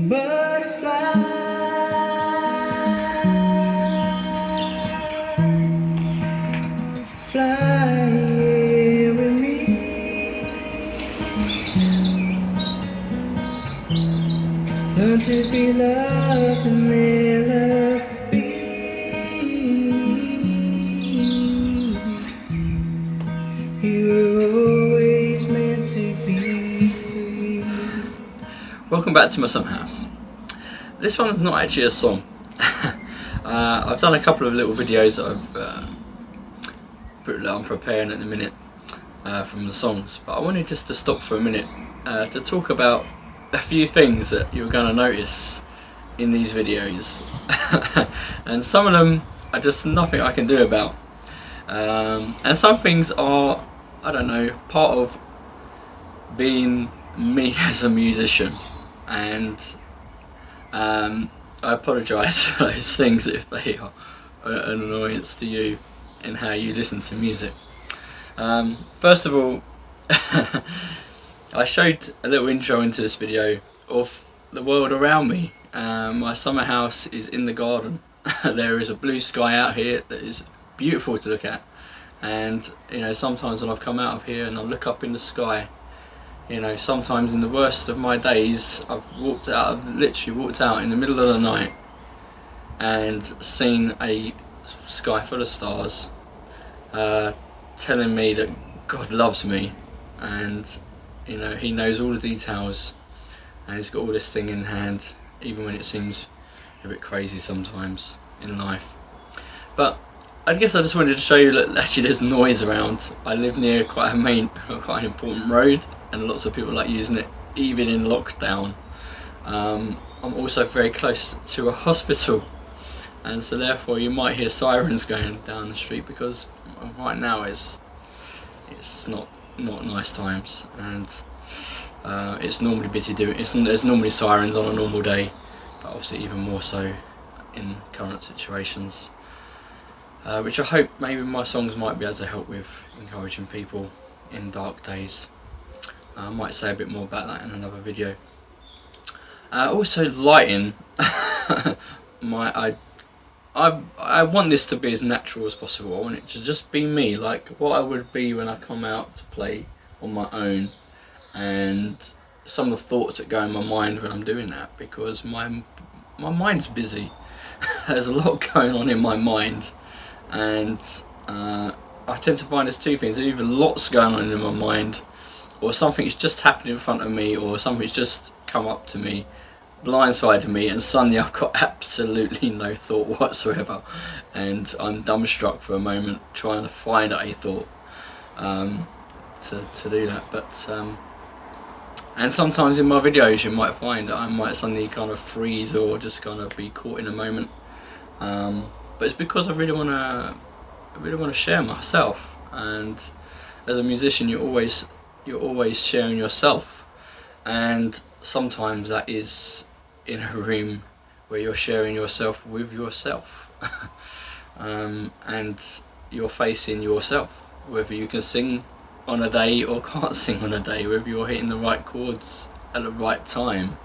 Butterfly, fly here with me. Learn to be loved and let love be. You were always meant to be free. Welcome back to my summer house. This one's not actually a song. I've done a couple of little videos that I'm preparing at the minute from the songs, but I wanted just to stop for a minute to talk about a few things that you're going to notice in these videos. And some of them are just nothing I can do about, and some things are, I don't know, part of being me as a musician. And I apologise for those things if they are an annoyance to you in how you listen to music. First of all, I showed a little intro into this video of the world around me. My summer house is in the garden. There is a blue sky out here that is beautiful to look at, and you know, sometimes when I've come out of here and I look up in the sky, you know, sometimes in the worst of my days, I've literally walked out in the middle of the night and seen a sky full of stars, telling me that God loves me, and you know, He knows all the details, and He's got all this thing in hand, even when it seems a bit crazy sometimes in life. But I guess I just wanted to show you that actually there's noise around. I live near quite an important road, and lots of people like using it even in lockdown. I'm also very close to a hospital, and so therefore you might hear sirens going down the street, because right now it's not nice times, and it's normally busy there's normally sirens on a normal day, but obviously even more so in current situations, which I hope maybe my songs might be able to help with, encouraging people in dark days. I might say a bit more about that in another video. Also, lighting. I want this to be as natural as possible. I want it to just be me, like what I would be when I come out to play on my own, and some of the thoughts that go in my mind when I'm doing that, because my mind's busy. There's a lot going on in my mind, and I tend to find there's two things. There's either lots going on in my mind, or something's just happened in front of me, or something's just come up to me, blindsided me, and suddenly I've got absolutely no thought whatsoever, and I'm dumbstruck for a moment trying to find a thought to do that. But and sometimes in my videos you might find that I might suddenly kind of freeze or just kind of be caught in a moment, but it's because I really want to share myself, and as a musician you're always sharing yourself, and sometimes that is in a room where you're sharing yourself with yourself. And you're facing yourself, whether you can sing on a day or can't sing on a day, whether you're hitting the right chords at the right time,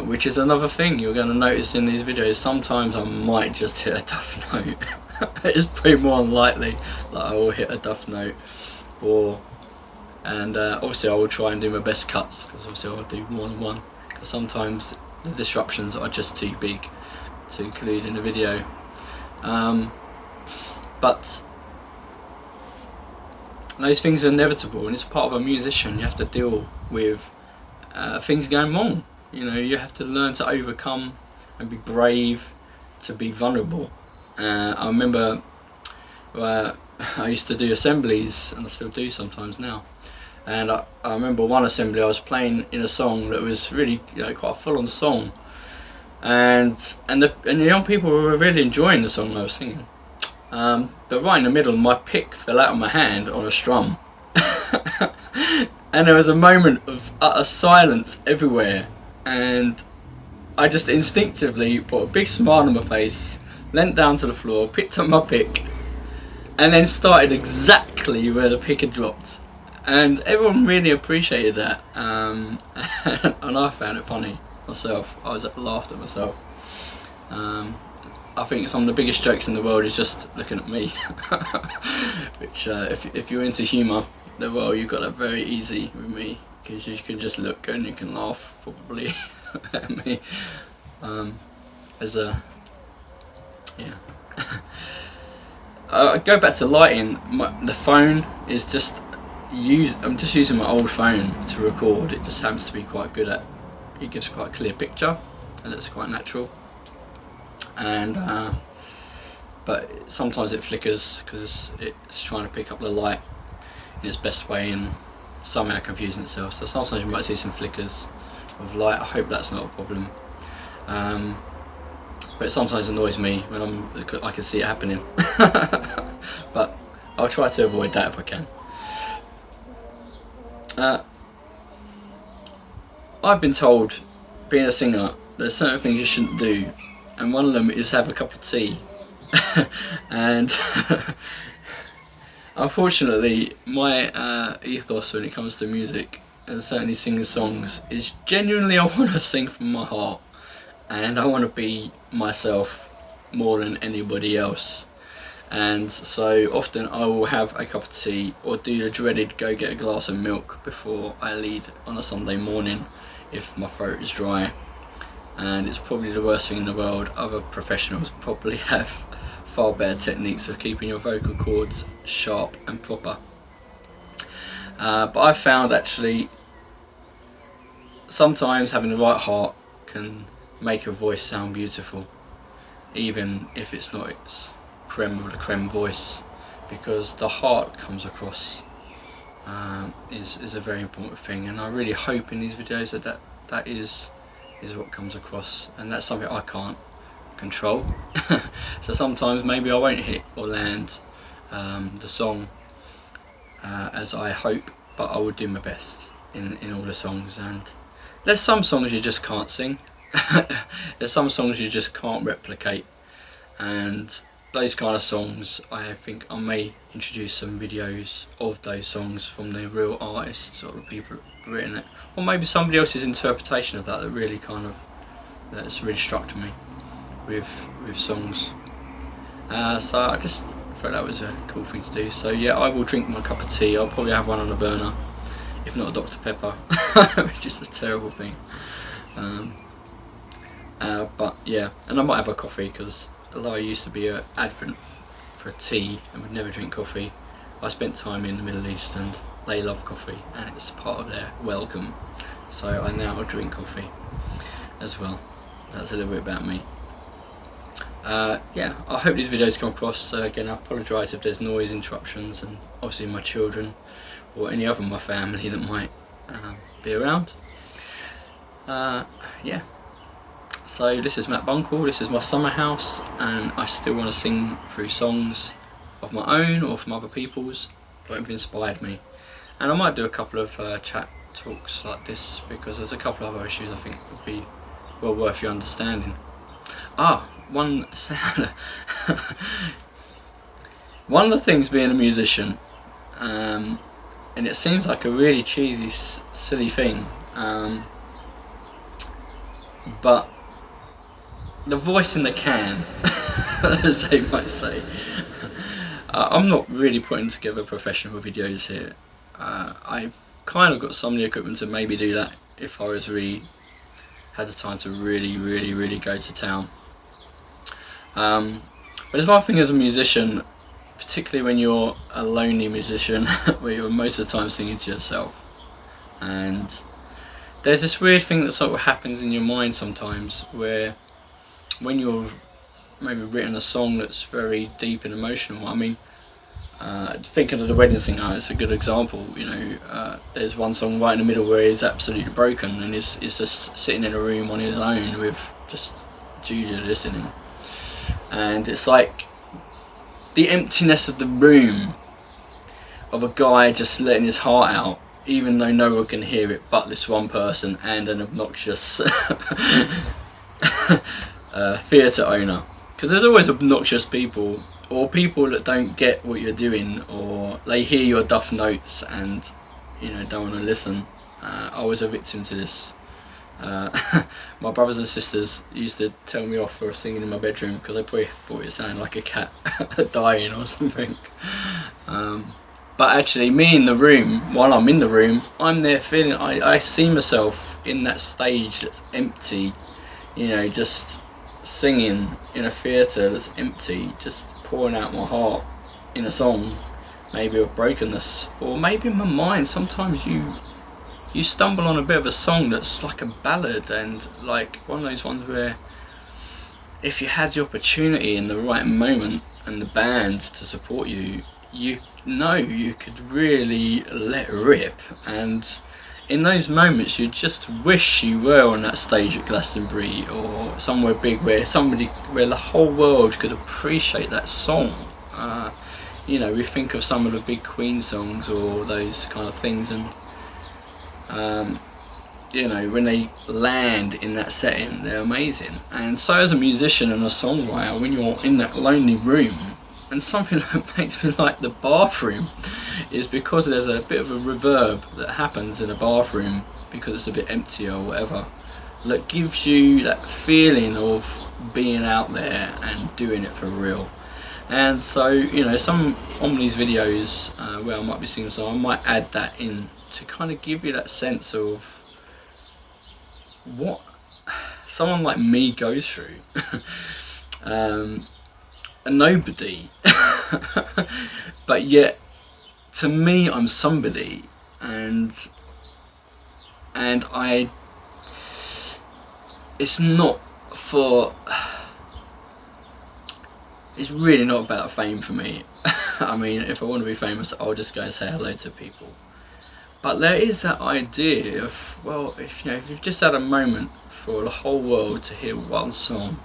which is another thing you're going to notice in these videos. Sometimes I might just hit a duff note. It's pretty more unlikely that I will hit a duff note, and obviously I will try and do my best cuts, because obviously I'll do one-on-one, because sometimes the disruptions are just too big to include in the video. But those things are inevitable, and it's part of a musician. You have to deal with things going wrong. You know, you have to learn to overcome and be brave, to be vulnerable. I remember I used to do assemblies, and I still do sometimes now. And I remember one assembly I was playing in a song that was really, you know, quite a full-on song, and the young people were really enjoying the song I was singing. But right in the middle, my pick fell out of my hand on a strum, and there was a moment of utter silence everywhere, and I just instinctively put a big smile on my face, leant down to the floor, picked up my pick, and then started exactly where the pick had dropped. And everyone really appreciated that, and I found it funny. myself. I laughed at myself. I think some of the biggest jokes in the world is just looking at me. Which, if you're into humour, well, you've got it very easy with me, because you can just look and you can laugh probably at me. Go back to lighting. The phone is just I'm just using my old phone to record. It just happens to be quite good at. It gives quite a clear picture, and it's quite natural. And but sometimes it flickers because it's trying to pick up the light in its best way and somehow confusing itself. So sometimes you might see some flickers of light. I hope that's not a problem. But it sometimes annoys me when I can see it happening. But I'll try to avoid that if I can. I've been told, being a singer, there's certain things you shouldn't do, and one of them is have a cup of tea. And unfortunately, my ethos when it comes to music, and certainly singing songs, is genuinely I want to sing from my heart, and I want to be myself more than anybody else. And so often I will have a cup of tea or do the dreaded go get a glass of milk before I lead on a Sunday morning if my throat is dry. And it's probably the worst thing in the world. Other professionals probably have far better techniques of keeping your vocal cords sharp and proper. But I've found actually sometimes having the right heart can make a voice sound beautiful, even if it's not its creme of the creme voice, because the heart comes across is a very important thing. And I really hope in these videos that is what comes across, and that's something I can't control. So sometimes maybe I won't hit or land the song as I hope, but I will do my best in all the songs. And there's some songs you just can't sing. There's some songs you just can't replicate, and those kind of songs, I think I may introduce some videos of those songs from the real artists or the people who've written it, or maybe somebody else's interpretation of that really that's really struck me with songs. So I just thought that was a cool thing to do. So yeah, I will drink my cup of tea. I'll probably have one on the burner, if not a Dr. Pepper, which is a terrible thing. But yeah, and I might have a coffee, because although I used to be an advocate for tea and would never drink coffee, I spent time in the Middle East and they love coffee and it's part of their welcome. So I now drink coffee as well. That's a little bit about me. Yeah, I hope these videos come across. Again, I apologise if there's noise interruptions, and obviously my children or any other of my family that might be around. Yeah. So this is Matt Bunkle, this is my summer house, and I still want to sing through songs of my own or from other people's that have inspired me. And I might do a couple of chat talks like this, because there's a couple of other issues I think would be well worth your understanding. One sound. One of the things being a musician, and it seems like a really cheesy, silly thing, but the voice in the can, as they might say. I'm not really putting together professional videos here. I've kind of got some of the equipment to maybe do that if I was had the time to really go to town. But there's one thing as a musician, particularly when you're a lonely musician, where you're most of the time singing to yourself, and there's this weird thing that sort of happens in your mind sometimes, where when you've maybe written a song that's very deep and emotional. I mean, thinking of The Wedding Singer, it's a good example. You know, there's one song right in the middle where he's absolutely broken and he's just sitting in a room on his own with just Julia listening, and it's like the emptiness of the room of a guy just letting his heart out, even though no one can hear it but this one person and an obnoxious theatre owner. Because there's always obnoxious people, or people that don't get what you're doing, or they hear your duff notes and don't want to listen. I was a victim to this My brothers and sisters used to tell me off for singing in my bedroom because they probably thought it sounded like a cat dying or something. But actually, me in the room, while I'm in the room, I'm there feeling, I see myself in that stage that's empty, you know, just singing in a theatre that's empty, just pouring out my heart in a song, maybe of brokenness, or maybe in my mind. Sometimes you stumble on a bit of a song that's like a ballad, and like one of those ones where if you had the opportunity in the right moment and the band to support you, you know you could really let rip. And in those moments you just wish you were on that stage at Glastonbury or somewhere big where the whole world could appreciate that song. You know, we think of some of the big Queen songs or those kind of things, and you know, when they land in that setting, they're amazing. And so as a musician and a songwriter, when you're in that lonely room, and something that makes me like the bathroom is because there's a bit of a reverb that happens in a bathroom because it's a bit empty or whatever, that gives you that feeling of being out there and doing it for real. And so, you know, some on these videos where I might be singing a song, I might add that in to kind of give you that sense of what someone like me goes through. A nobody, but yet to me I'm somebody, and I, it's not for, it's really not about fame for me. I mean, if I want to be famous, I'll just go and say hello to people. But there is that idea of, well, if you know, if you've just had a moment for the whole world to hear one song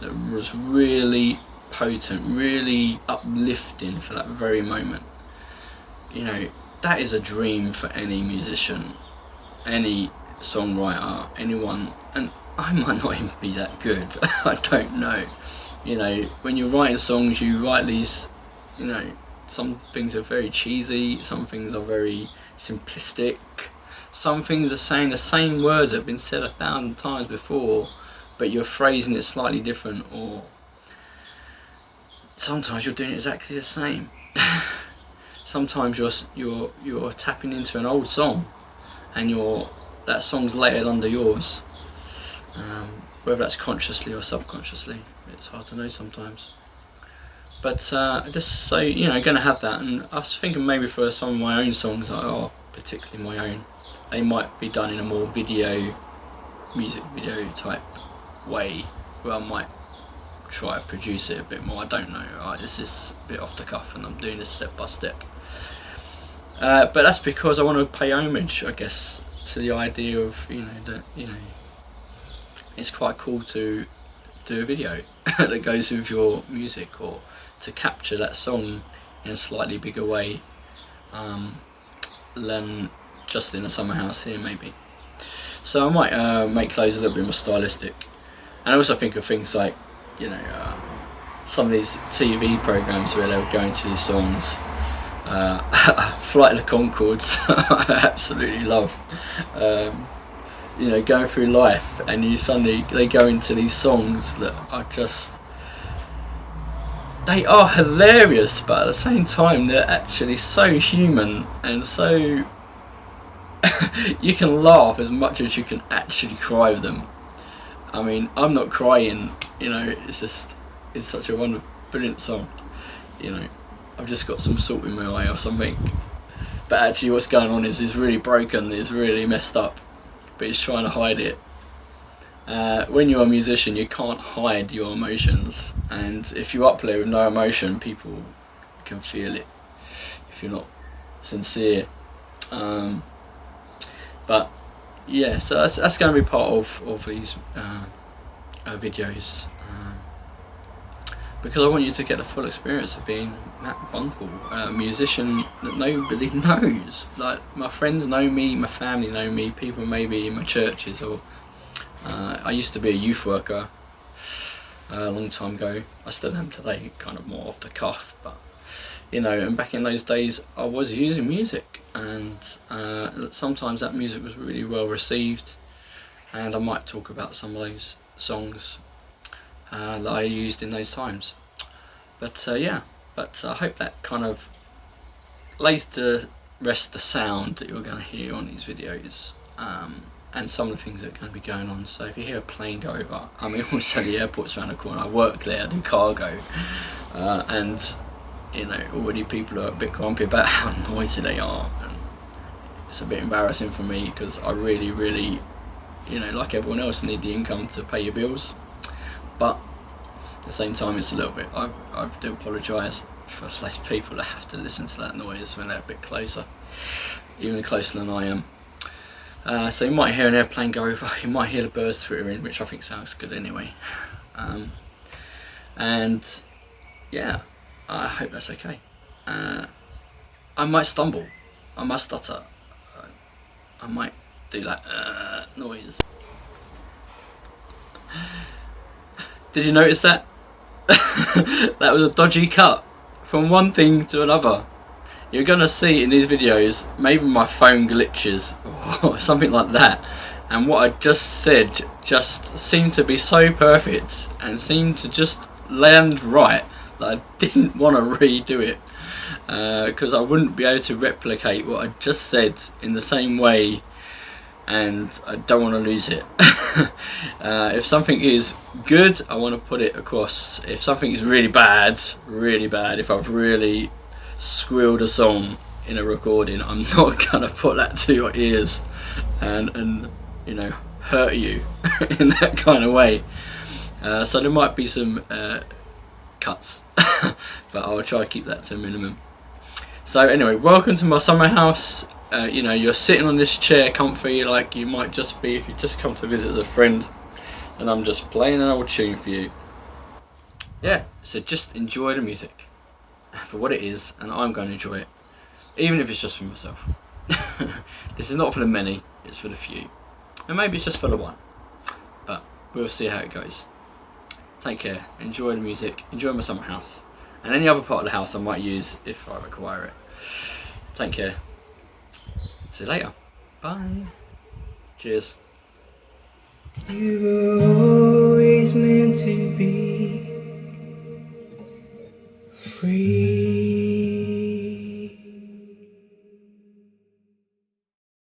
that was really potent, really uplifting for that very moment, you know, that is a dream for any musician, any songwriter, anyone. And I might not even be that good. I don't know. You know, when you're writing songs, you write these, you know, some things are very cheesy, some things are very simplistic, some things are saying the same words that have been said 1,000 times before, but you're phrasing it slightly different, or sometimes you're doing exactly the same. Sometimes you're tapping into an old song, and that song's layered under yours. Whether that's consciously or subconsciously, it's hard to know sometimes. But just so you know, going to have that, and I was thinking maybe for some of my own songs that are particularly my own, they might be done in a more music video type way, where I might try to produce it a bit more. I don't know. This is a bit off the cuff, and I'm doing this step by step. But that's because I want to pay homage, I guess, to the idea of, you know, that, you know, it's quite cool to do a video that goes with your music, or to capture that song in a slightly bigger way than just in a summer house here maybe. So I might make those a little bit more stylistic. And I also think of things like, you know, some of these TV programs where they would go into these songs. Flight of the Conchords, I absolutely love. You know, going through life, and they go into these songs that are just, they are hilarious, but at the same time they're actually so human, and so you can laugh as much as you can actually cry with them. I mean, I'm not crying, you know, it's such a wonderful, brilliant song. You know, I've just got some salt in my eye or something, but actually what's going on is it's really broken, it's really messed up, but it's trying to hide it. When you're a musician, you can't hide your emotions, and if you up there with no emotion, people can feel it if you're not sincere. But yeah, so that's going to be part of these videos, because I want you to get the full experience of being Matt Bunkle, a musician that nobody knows. Like, my friends know me, my family know me, people maybe in my churches, or I used to be a youth worker a long time ago. I still am today, kind of more off the cuff, but you know, and back in those days I was using music, and sometimes that music was really well received, and I might talk about some of those songs that I used in those times. But yeah, I hope that kind of lays to rest the sound that you're going to hear on these videos, and some of the things that are going to be going on. So if you hear a plane go over, I mean, also the airport's around the corner. I work there, I do cargo, and you know, already people are a bit grumpy about how noisy they are, and it's a bit embarrassing for me because I really, you know, like everyone else, need the income to pay your bills. But at the same time, it's a little bit, I do apologise for those people that have to listen to that noise when they're a bit closer, even closer than I am. So you might hear an airplane go over, you might hear the birds twittering, which I think sounds good anyway. And yeah, I hope that's okay. I might stumble, I might stutter, I might do that noise. Did you notice that? That was a dodgy cut from one thing to another. You're gonna see in these videos, maybe my phone glitches or something like that, and what I just said just seemed to be so perfect and seemed to just land right that I didn't want to redo it, because I wouldn't be able to replicate what I just said in the same way, and I don't want to lose it. If something is good, I want to put it across. If something is really bad, if I've really squealed a song in a recording, I'm not gonna put that to your ears and you know, hurt you in that kind of way. So there might be some cuts, but I'll try to keep that to a minimum. So anyway, welcome to my summer house. You know, you're sitting on this chair comfy like you might just be if you just come to visit as a friend, and I'm just playing an old tune for you. Yeah, so just enjoy the music for what it is, and I'm going to enjoy it, even if it's just for myself. This is not for the many, it's for the few, and maybe it's just for the one, but we'll see how it goes. Take care, enjoy the music, enjoy my summer house, and any other part of the house I might use if I require it. Take care. See you later. Bye. Cheers. You were